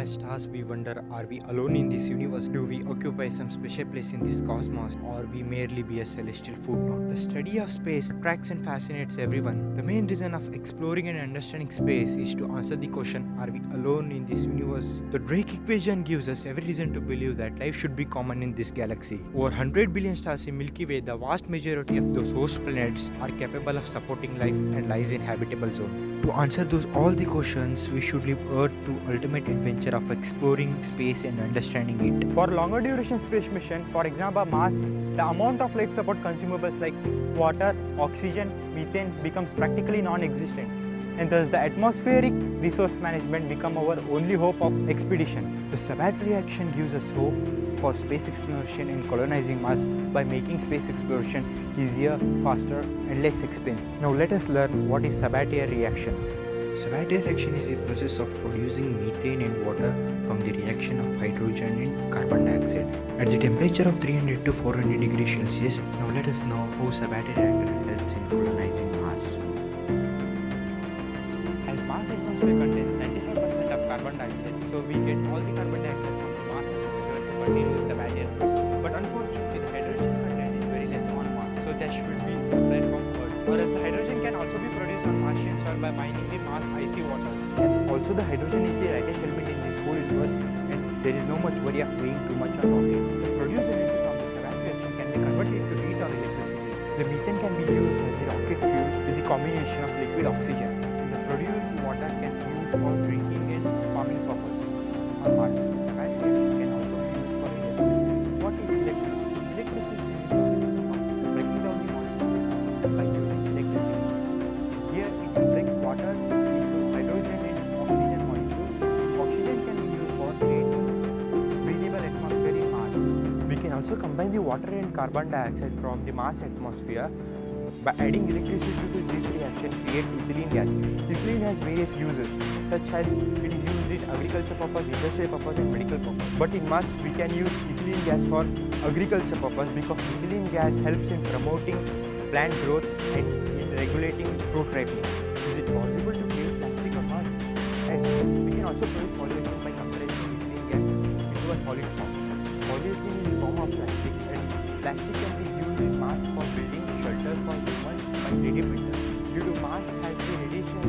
by stars, we wonder, are we alone in this universe? Do we occupy some special place in this cosmos, or we merely be a celestial footnote? The study of space attracts and fascinates everyone. The main reason of exploring and understanding space is to answer the question, are we alone in this universe? The Drake equation gives us every reason to believe that life should be common in this galaxy. Over 100 billion stars in Milky Way, the vast majority of those host planets are capable of supporting life and lies in habitable zone. To answer those all the questions, we should leave Earth to ultimate adventure of exploring space and understanding it. For longer duration space mission, for example Mars, the amount of life support consumables like water, oxygen, methane becomes practically non-existent, and thus the atmospheric resource management become our only hope of expedition. The Sabat reaction gives us hope for space exploration and colonizing Mars by making space exploration easier, faster and less expensive. Now let us learn what is Sabatier reaction. Sabatier reaction is the process of producing methane and water from the reaction of hydrogen and carbon dioxide at the temperature of 300 to 400 degrees Celsius. Now let us know how Sabatier reactor helps in colonizing Mars. As Mars atmosphere contains 95% of carbon dioxide, so we get all the carbon dioxide from the Mars atmosphere to continue Sabatier process. But unfortunately, the hydrogen content is very less on Mars, so that should be supplied from Earth. Whereas the hydrogen can also be produced on Martian soil by mining the Mars icy waters. Also, the hydrogen is the lightest element in this whole universe, and there is no much worry of weighing too much on rocket. The produced energy from the Sabat reaction can be converted into heat or electricity. The methane can be used as a rocket fuel with the combination of liquid oxygen. The produced water can be used for drinking and farming purpose. On Mars, the Sabat reaction can also be used for electrolysis. What is electrolysis? Electrolysis is the process of breaking down the molecule by using electricity. Here it will break water into hydrogen and oxygen molecule. Oxygen can be used for creating breathable atmosphere in Mars. We can also combine the water and carbon dioxide from the Mars atmosphere by adding electricity to this reaction creates ethylene gas. Ethylene has various uses, such as it is used in agriculture purpose, industrial purpose and medical purpose. But in Mars we can use ethylene gas for agriculture purpose because ethylene gas helps in promoting plant growth and in regulating fruit ripening. Is it possible to create plastic on Mars? Yes, we can also produce polyethylene by compressing ethylene gas into a solid form. Polyethylene is a form of plastic, and plastic can be used in Mars for building shelter for humans by 3D printer. Due to Mars has the radiation